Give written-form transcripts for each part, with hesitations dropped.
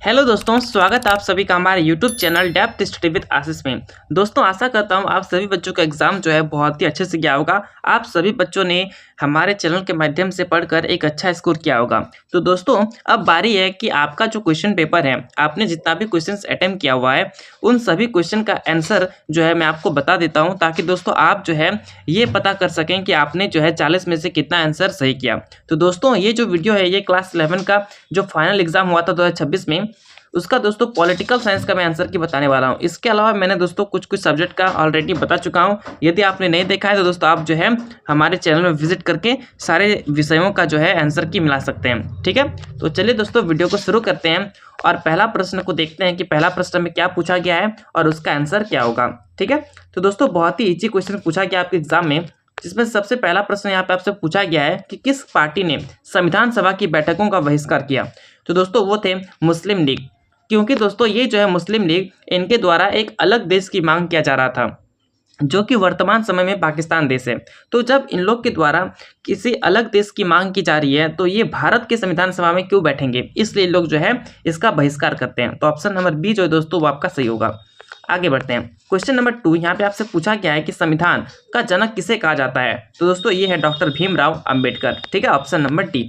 Hello दोस्तों, स्वागत है आप सभी का हमारे YouTube channel depth study with Ashish में। दोस्तों, आशा करता हूँ आप सभी बच्चों का एग्जाम जो है बहुत ही अच्छे से गया होगा। आप सभी बच्चों ने हमारे चैनल के माध्यम से पढ़कर एक अच्छा स्कोर किया होगा। तो दोस्तों, अब बारी है कि आपका जो क्वेश्चन पेपर है, आपने जितना भी क्वेश्चन अटेम्प्ट किया हुआ है उन सभी क्वेश्चन का आंसर जो है मैं आपको बता देता हूँ, ताकि दोस्तों आप जो है ये पता कर सकें कि आपने जो है 40 में से कितना आंसर सही किया। तो दोस्तों, ये जो वीडियो है ये क्लास 11 का जो फाइनल एग्जाम हुआ था 2026 में, उसका दोस्तों पॉलिटिकल साइंस का मैं आंसर की बताने वाला हूं। इसके अलावा मैंने दोस्तों कुछ सब्जेक्ट का ऑलरेडी बता चुका हूं। यदि आपने नहीं देखा है तो दोस्तों आप जो है हमारे चैनल में विजिट करके सारे विषयों का जो है आंसर की मिला सकते हैं। ठीक है, तो चलिए दोस्तों वीडियो को शुरू करते हैं और पहला प्रश्न को देखते हैं कि पहला प्रश्न में क्या पूछा गया है और उसका आंसर क्या होगा। ठीक है, तो दोस्तों बहुत ही इजी क्वेश्चन पूछा गया आपके एग्जाम में, जिसमें सबसे पहला प्रश्न यहाँ पे आपसे पूछा गया है कि किस पार्टी ने संविधान सभा की बैठकों का बहिष्कार किया। तो दोस्तों वो थे मुस्लिम लीग, क्योंकि दोस्तों ये जो है मुस्लिम लीग, इनके द्वारा एक अलग देश की मांग किया जा रहा था जो कि वर्तमान समय में पाकिस्तान देश है। तो जब इन लोग के द्वारा किसी अलग देश की मांग की जा रही है तो ये भारत के संविधान सभा में क्यों बैठेंगे, इसलिए लोग जो है इसका बहिष्कार करते हैं। तो ऑप्शन नंबर बी जो है दोस्तों वो आपका सही होगा। आगे बढ़ते हैं। क्वेश्चन नंबर 2 यहाँ पे आपसे पूछा गया है कि संविधान का जनक किसे कहा जाता है। तो दोस्तों ये है डॉक्टर भीमराव अंबेडकर। ठीक है, option number D.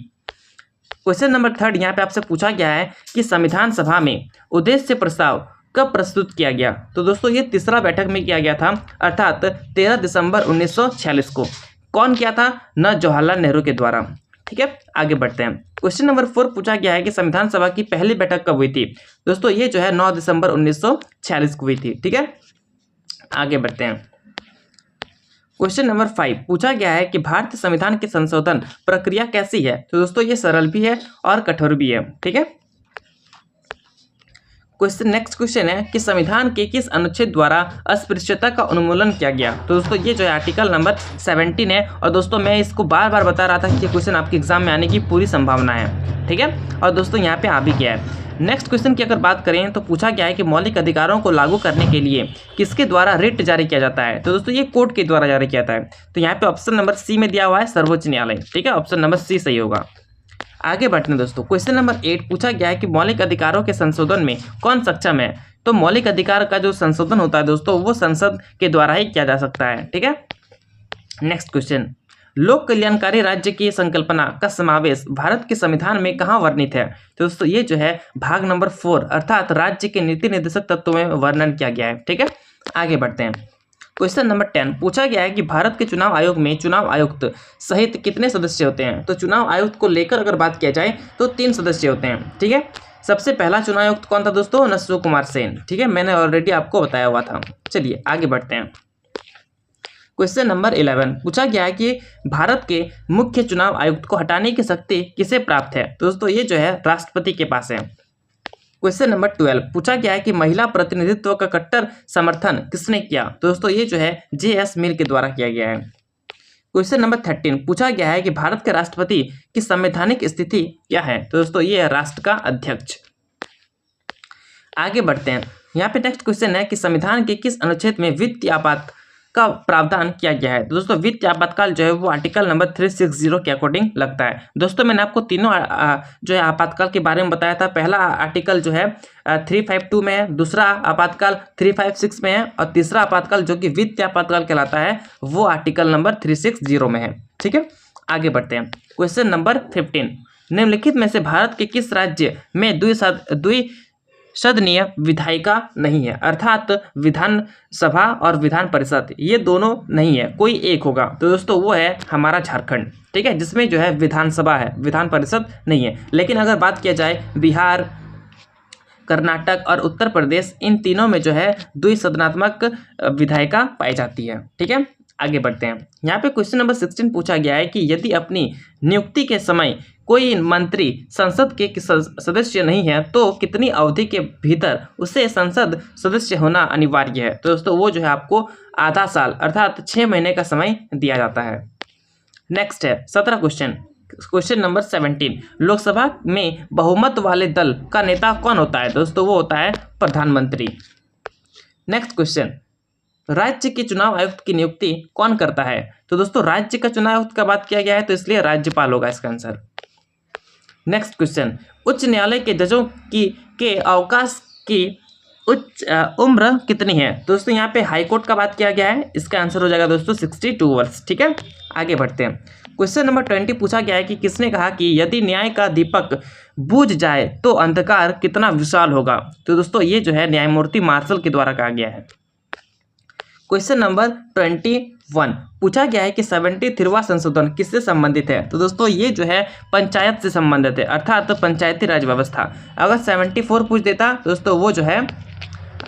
Question number 3 यहाँ पे आपसे पूछा गया है कि संविधान सभा में उद्देश्य प्रस्ताव कब प्रस्तुत किया गया। तो दोस्तों ये तीसरा बैठक में किया गया था, अर्थात 13 दिसंबर 1946 को। कौन किया था? न जवाहरलाल नेहरू के द्वारा। ठीक है, आगे बढ़ते हैं। क्वेश्चन नंबर 4 पूछा गया है कि संविधान सभा की पहली बैठक कब हुई थी। दोस्तों ये जो है 9 दिसंबर 1946 को हुई थी। ठीक है, आगे बढ़ते हैं। क्वेश्चन नंबर 5 पूछा गया है कि भारतीय संविधान की संशोधन प्रक्रिया कैसी है। तो दोस्तों ये सरल भी है और कठोर भी है। ठीक है, नेक्स्ट क्वेश्चन है कि संविधान के किस अनुच्छेद द्वारा अस्पृश्यता का उन्मूलन किया गया। तो दोस्तों ये जो है आर्टिकल नंबर 17 है। और दोस्तों मैं इसको बार बार बता रहा था कि ये क्वेश्चन आपके एग्जाम में आने की पूरी संभावना है। ठीक है, और दोस्तों यहाँ पे आ भी गया है। नेक्स्ट क्वेश्चन की अगर बात करें तो पूछा गया है कि मौलिक अधिकारों को लागू करने के लिए किसके द्वारा रिट जारी किया जाता है। तो दोस्तों ये कोर्ट के द्वारा जारी किया जाता है। तो यहाँ पे ऑप्शन नंबर सी में दिया हुआ है सर्वोच्च न्यायालय। ठीक है, ऑप्शन नंबर सी सही होगा। आगे बढ़ते हैं दोस्तों। क्वेश्चन नंबर 8 पूछा गया है कि मौलिक अधिकारों के संशोधन में कौन सक्षम है। तो मौलिक अधिकार का जो संशोधन होता है दोस्तों वो संसद के द्वारा ही किया जा सकता है। ठीक है, नेक्स्ट क्वेश्चन, लोक कल्याणकारी राज्य की संकल्पना का समावेश भारत के संविधान में कहाँ वर्णित है। तो दोस्तों ये जो है भाग नंबर 4 अर्थात राज्य के नीति निर्देशक तत्वों में वर्णन किया गया है। ठीक है, आगे बढ़ते हैं। क्वेश्चन नंबर 10 पूछा गया है कि भारत के चुनाव आयोग में चुनाव आयुक्त सहित कितने सदस्य होते हैं। तो चुनाव आयुक्त को लेकर अगर बात किया जाए तो 3 सदस्य होते हैं। ठीक है, सबसे पहला चुनाव आयुक्त कौन था दोस्तों? नसरुल कुमार सेन। ठीक है, मैंने ऑलरेडी आपको बताया हुआ था। चलिए आगे बढ़ते हैं। क्वेश्चन नंबर 11 पूछा गया है कि भारत के मुख्य चुनाव आयुक्त को हटाने की शक्ति किसे प्राप्त है। तो दोस्तों ये जो है राष्ट्रपति के पास है। क्वेश्चन नंबर 12 पूछा गया है कि महिला प्रतिनिधित्व का कट्टर समर्थन किसने किया। तो दोस्तों ये जो है JS मिल के द्वारा किया गया है। क्वेश्चन नंबर 13 पूछा गया है कि भारत के राष्ट्रपति की संवैधानिक स्थिति क्या है। तो दोस्तों ये है राष्ट्र का अध्यक्ष। आगे बढ़ते हैं। यहाँ पे नेक्स्ट क्वेश्चन है कि संविधान के किस अनुच्छेद में वित्तीय आपात का प्रावधान किया गया है। तो दोस्तों वित्तीय आपातकाल जो है वो आर्टिकल नंबर 360 के अकॉर्डिंग लगता है। दोस्तों मैंने आपको तीनों जो है आपातकाल के बारे में बताया था। पहला आर्टिकल जो है 352 में है, दूसरा आपातकाल 356 में है और तीसरा आपातकाल जो कि वित्तीय आपातकाल कहलाता है वो आर्टिकल नंबर 360 में है। ठीक है, आगे बढ़ते हैं। क्वेश्चन नंबर 15 निम्नलिखित में से भारत के किस राज्य में द्विसदनीय विधायिका नहीं है, अर्थात विधान सभा और विधान परिषद ये दोनों नहीं है, कोई एक होगा। तो दोस्तों वो है हमारा झारखंड। ठीक है, जिसमें जो है विधानसभा है, विधान परिषद नहीं है। लेकिन अगर बात किया जाए बिहार, कर्नाटक और उत्तर प्रदेश, इन तीनों में जो है द्विसदनात्मक विधायिका पाई जाती है। ठीक है, आगे बढ़ते हैं। यहाँ पे क्वेश्चन नंबर 16 पूछा गया है कि यदि अपनी नियुक्ति के समय कोई मंत्री संसद के सदस्य नहीं है तो कितनी अवधि के भीतर उसे संसद सदस्य होना अनिवार्य है। तो दोस्तों वो जो है आपको आधा साल अर्थात 6 महीने का समय दिया जाता है। नेक्स्ट है 17 क्वेश्चन। क्वेश्चन नंबर 17 लोकसभा में बहुमत वाले दल का नेता कौन होता है। दोस्तों वो होता है प्रधानमंत्री। नेक्स्ट क्वेश्चन, राज्य के चुनाव आयुक्त की नियुक्ति कौन करता है। तो दोस्तों राज्य का चुनाव आयुक्त का बात किया गया है तो इसलिए राज्यपाल होगा इसका आंसर। नेक्स्ट क्वेश्चन, उच्च न्यायालय के जजों की के अवकाश की उच्च उम्र कितनी है? दोस्तों यहाँ पे हाई कोर्ट का बात किया गया है, इसका आंसर हो जाएगा दोस्तों 62 वर्ष। ठीक है, आगे बढ़ते हैं। क्वेश्चन नंबर 20 पूछा गया है कि किसने कहा कि यदि न्याय का दीपक बुझ जाए तो अंधकार कितना विशाल होगा? तो दोस्तों ये जो है न्यायमूर्ति मार्शल के द्वारा कहा गया है। क्वेश्चन नंबर 21 पूछा गया है कि 73वां संशोधन किससे संबंधित है? तो दोस्तों ये जो है पंचायत से संबंधित है, अर्थात तो पंचायती राज व्यवस्था। अगर 74 पूछ देता दोस्तों वो जो है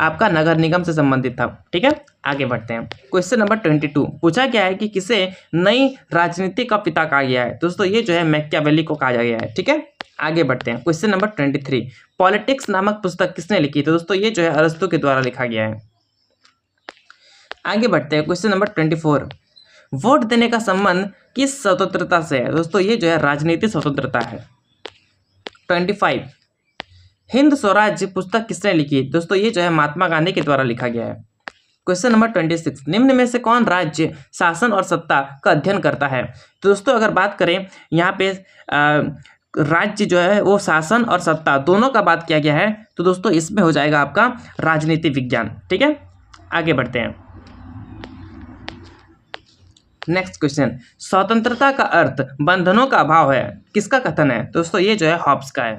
आपका नगर निगम से संबंधित था। ठीक है, आगे बढ़ते हैं। क्वेश्चन नंबर 22 पूछा गया है कि किसे नई राजनीति का पिता कहा गया है? दोस्तों ये जो है मैकियावेली को कहा गया है। ठीक है, आगे बढ़ते हैं। क्वेश्चन नंबर 23 पॉलिटिक्स नामक पुस्तक किसने लिखी? तो दोस्तों ये जो है अरस्तु के द्वारा लिखा गया है। आगे बढ़ते हैं। क्वेश्चन नंबर 24 वोट देने का संबंध किस स्वतंत्रता से है? दोस्तों ये जो है राजनीतिक स्वतंत्रता है। 25 हिंद स्वराज्य पुस्तक किसने लिखी? दोस्तों ये जो है महात्मा गांधी के द्वारा लिखा गया है। क्वेश्चन नंबर 26 निम्न में से कौन राज्य शासन और सत्ता का अध्ययन करता है? तो दोस्तों अगर बात करें यहाँ पे राज्य जो है वो शासन और सत्ता दोनों का बात किया गया है, तो दोस्तों इसमें हो जाएगा आपका राजनीति विज्ञान। ठीक है, आगे बढ़ते हैं। नेक्स्ट क्वेश्चन स्वतंत्रता का अर्थ बंधनों का अभाव है, किसका कथन है? दोस्तों ये जो है हॉब्स का है।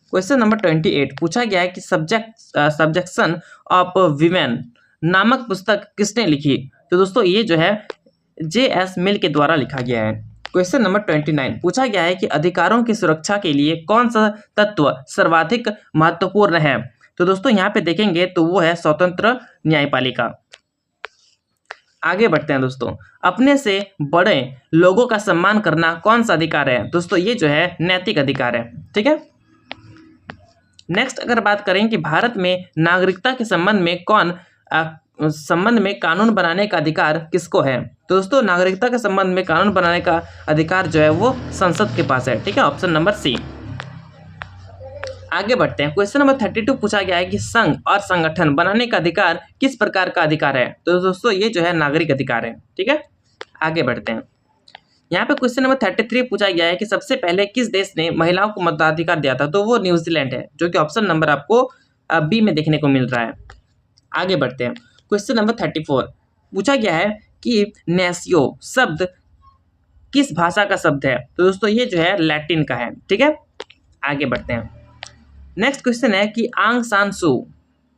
क्वेश्चन नंबर 28 पूछा गया है कि सब्जेक्शन ऑफ वीमेन नामक पुस्तक किसने लिखी? तो दोस्तों ये जो है J.S. मिल के द्वारा लिखा गया है। क्वेश्चन नंबर 29 पूछा गया है कि अधिकारों की सुरक्षा के लिए कौन सा तत्व सर्वाधिक महत्वपूर्ण है? तो दोस्तों यहाँ पे देखेंगे तो वो है स्वतंत्र न्यायपालिका। आगे बढ़ते हैं दोस्तों। अपने से बड़े लोगों का सम्मान करना कौन सा अधिकार है? दोस्तों ये जो है नैतिक अधिकार है। ठीक है, नेक्स्ट अगर बात करें कि भारत में नागरिकता के संबंध में कानून बनाने का अधिकार किसको है? तो दोस्तों नागरिकता के संबंध में कानून बनाने का अधिकार जो है वो संसद के पास है। ठीक है, ऑप्शन नंबर सी। आगे बढ़ते हैं। क्वेश्चन नंबर 32 पूछा गया है कि संघ और संगठन बनाने का अधिकार किस प्रकार का अधिकार है? तो दोस्तों ये जो है नागरिक अधिकार है। ठीक है, आगे बढ़ते हैं। यहाँ पे क्वेश्चन नंबर 33 पूछा गया है कि सबसे पहले किस देश ने महिलाओं को मताधिकार दिया था? तो वो न्यूजीलैंड है, जो कि ऑप्शन नंबर आपको बी में देखने को मिल रहा है। आगे बढ़ते हैं। क्वेश्चन नंबर 34 पूछा गया है कि नेशियो शब्द किस भाषा का शब्द है? तो दोस्तों ये जो है लैटिन का है। ठीक है, आगे बढ़ते हैं। नेक्स्ट क्वेश्चन है कि आंग सान सू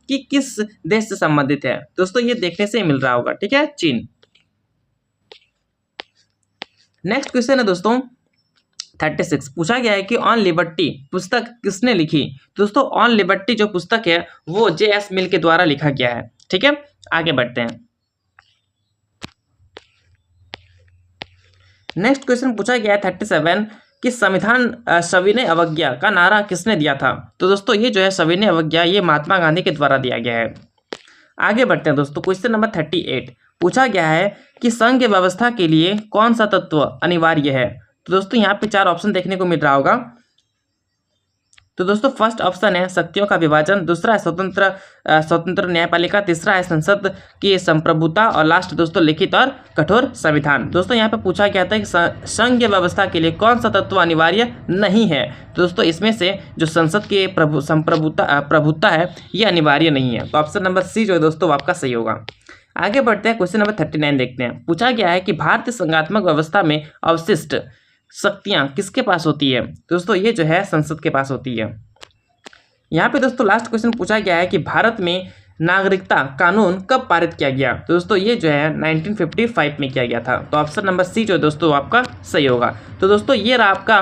की किस देश से संबंधित है? दोस्तों ये देखने से ही मिल रहा होगा। ठीक है, चीन। नेक्स्ट क्वेश्चन है दोस्तों 36 पूछा गया है कि ऑन लिबर्टी पुस्तक किसने लिखी? दोस्तों ऑन लिबर्टी जो पुस्तक है वो J.S. मिल के द्वारा लिखा गया है। ठीक है, आगे बढ़ते हैं। नेक्स्ट क्वेश्चन पूछा गया है 37 कि संविधान सविनय अवज्ञा का नारा किसने दिया था? तो दोस्तों ये जो है सविनय अवज्ञा ये महात्मा गांधी के द्वारा दिया गया है। आगे बढ़ते हैं दोस्तों। क्वेश्चन नंबर 38 पूछा गया है कि संघ व्यवस्था के लिए कौन सा तत्व अनिवार्य है? तो दोस्तों यहाँ पे 4 ऑप्शन देखने को मिल रहा होगा। तो दोस्तों फर्स्ट ऑप्शन है शक्तियों का विभाजन, दूसरा है स्वतंत्र न्यायपालिका, तीसरा है संसद की संप्रभुता और लास्ट दोस्तों लिखित और कठोर संविधान। दोस्तों यहाँ पे पूछा गया था कि संघ व्यवस्था के लिए कौन सा तत्व अनिवार्य नहीं है? तो दोस्तों इसमें से जो संसद की प्रभुता है ये अनिवार्य नहीं है। तो ऑप्शन नंबर सी जो है दोस्तों आपका सही होगा। आगे बढ़ते हैं। क्वेश्चन नंबर 39 देखते हैं। पूछा गया है कि भारतीय संघात्मक व्यवस्था में अवशिष्ट शक्तियां किसके पास होती है? दोस्तों ये जो है संसद के पास होती है। यहाँ पे दोस्तों लास्ट क्वेश्चन पूछा गया है कि भारत में नागरिकता कानून कब पारित किया गया? तो दोस्तों ये जो है 1955 में किया गया था। तो ऑप्शन नंबर सी जो है दोस्तों आपका सही होगा। तो दोस्तों ये रहा आपका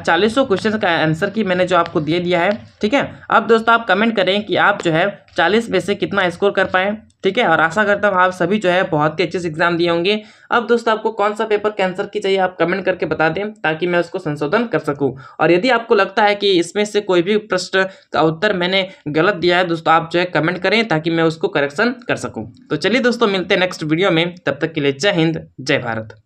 40 क्वेश्चन का आंसर की मैंने जो आपको दे दिया है। ठीक है, अब दोस्तों आप कमेंट करें कि आप जो है 40 में से कितना स्कोर कर पाए। ठीक है, और आशा करता हूँ आप सभी जो है बहुत ही अच्छे से एग्जाम दिए होंगे। अब दोस्तों आपको कौन सा पेपर के आंसर की चाहिए आप कमेंट करके बता दें ताकि मैं उसको संशोधन कर सकूं। और यदि आपको लगता है कि इसमें से कोई भी प्रश्न का उत्तर मैंने गलत दिया है दोस्तों आप जो है कमेंट करें ताकि मैं उसको करेक्शन कर सकूँ। तो चलिए दोस्तों मिलते हैं नेक्स्ट वीडियो में, तब तक के लिए जय हिंद जय भारत।